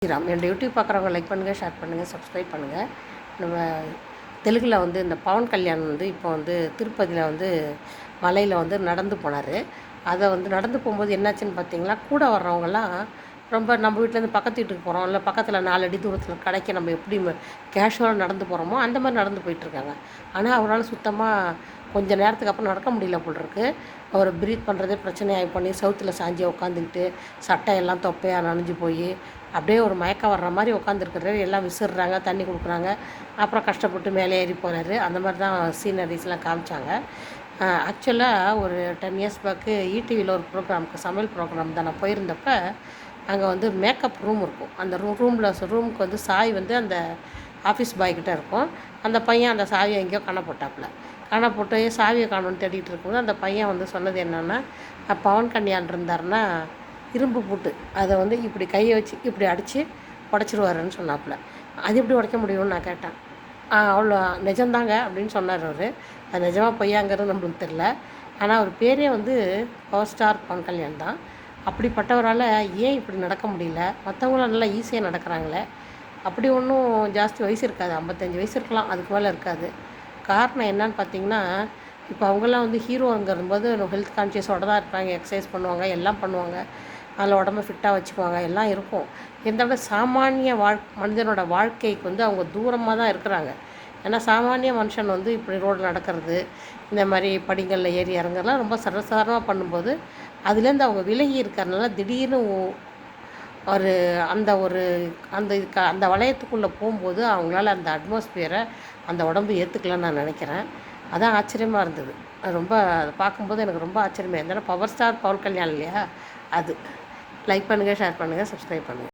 ஸ்ரீராம். என்னோடய யூடியூப் பார்க்குறவங்க லைக் பண்ணுங்கள், ஷேர் பண்ணுங்கள், சப்ஸ்கிரைப் பண்ணுங்கள். நம்ம தெலுங்கில் வந்து இந்த பவன் கல்யாண் வந்து இப்போ வந்து திருப்பதியில் வந்து மலையில் வந்து நடந்து போனார். அதை வந்து நடந்து போகும்போது என்னாச்சுன்னு பார்த்தீங்கன்னா, கூட வர்றவங்கெல்லாம் ரொம்ப நம்ம வீட்டிலேருந்து பக்கத்து வீட்டுக்கு போகிறோம், இல்லை பக்கத்தில் 4 அடி தூரத்தில் கடைக்கு நம்ம எப்படி கேஷுவலாக நடந்து போகிறோமோ அந்த மாதிரி நடந்து போயிட்டுருக்காங்க. ஆனால் அவரால் சுத்தமாக கொஞ்சம் நேரத்துக்கு அப்புறம் நடக்க முடியல போல் இருக்கு. அவர் ப்ரீத் பண்ணுறதே பிரச்சனையாகி பண்ணி செவுத்தில் சாஞ்சி உட்காந்துக்கிட்டு சட்டையெல்லாம் தொப்பையாக நனைஞ்சு போய் அப்படியே ஒரு மயக்கம் வர்ற மாதிரி உட்காந்துருக்குறாரு. எல்லாம் விசிறுறாங்க, தண்ணி கொடுக்குறாங்க. அப்புறம் கஷ்டப்பட்டு மேலே ஏறி போகிறாரு. அந்த மாதிரி தான் சீனரிஸ்லாம் காமிச்சாங்க. ஆக்சுவலாக ஒரு 10 இயர்ஸ் பேக்கு ஈடிவியில் ஒரு ப்ரோக்ராமுக்கு, சமையல் ப்ரோக்ராம் தான் நான் போயிருந்தப்போ, அங்கே வந்து மேக்கப் ரூம் இருக்கும். அந்த ரூமுக்கு வந்து சாவி வந்து அந்த ஆஃபீஸ் பாய்கிட்ட இருக்கும். அந்த பையன் அந்த சாவியை எங்கேயோ காண போட்டாப்புல. காண போட்டு சாவியை காணோன்னு தேடிட்டு இருக்கும்போது அந்த பையன் வந்து சொன்னது என்னென்னா, பவன் கல்யாண் இருந்தாருன்னா இரும்பு பூட்டு அதை வந்து இப்படி கையை வச்சு இப்படி அடித்து உடச்சிருவாருன்னு சொன்னாப்புல. அது எப்படி உடைக்க முடியும்னு நான் கேட்டேன். அவ்வளோ நிஜம்தாங்க அப்படின்னு சொன்னார் அவர். அது நிஜமாக பொய்யாங்கிறது நம்மளுக்கு தெரில. ஆனால் அவர் பேரே வந்து பவர் ஸ்டார் பவன் கல்யாண் தான். அப்படிப்பட்டவரால் ஏன் இப்படி நடக்க முடியல? மற்றவங்களாம் நல்லா ஈஸியாக நடக்கிறாங்களே. அப்படி ஒன்றும் ஜாஸ்தி வயசு இருக்காது, 55 வயசு இருக்கலாம், அதுக்கு மேலே இருக்காது. காரணம் என்னன்னு பார்த்தீங்கன்னா, இப்போ அவங்கெல்லாம் வந்து ஹீரோங்கிறபோது ஹெல்த் கான்ஷியஸோடு தான் இருப்பாங்க. எக்ஸசைஸ் பண்ணுவாங்க, எல்லாம் பண்ணுவாங்க, அதில் உடம்ப ஃபிட்டாக வச்சுக்குவாங்க, எல்லாம் இருக்கும். இருந்தாலும் சாமானிய மனிதனோட வாழ்க்கைக்கு வந்து அவங்க தூரமாக தான் இருக்கிறாங்க. ஏன்னா சாமானிய மனுஷன் வந்து இப்படி ரோடு நடக்கிறது, இந்த மாதிரி படிகளில் ஏறி இறங்குறதுலாம் ரொம்ப சர்வசாதாரணமாக பண்ணும்போது அதுலேருந்து அவங்க விலகி இருக்கிறதுனால திடீர்னு ஒரு அந்த வளையத்துக்குள்ளே போகும்போது அவங்களால அந்த அட்மாஸ்பியரை அந்த உடம்பு ஏற்றுக்கலான்னு நான் நினைக்கிறேன். அதான் ஆச்சரியமாக இருந்தது. அது ரொம்ப அதை பார்க்கும்போது எனக்கு ரொம்ப ஆச்சரியமாக இருந்தது. பவர் ஸ்டார் பவன் கல்யாண் இல்லையா, அது. லைக் பண்ணுங்கள், ஷேர் பண்ணுங்கள், சப்ஸ்கிரைப் பண்ணுங்கள்.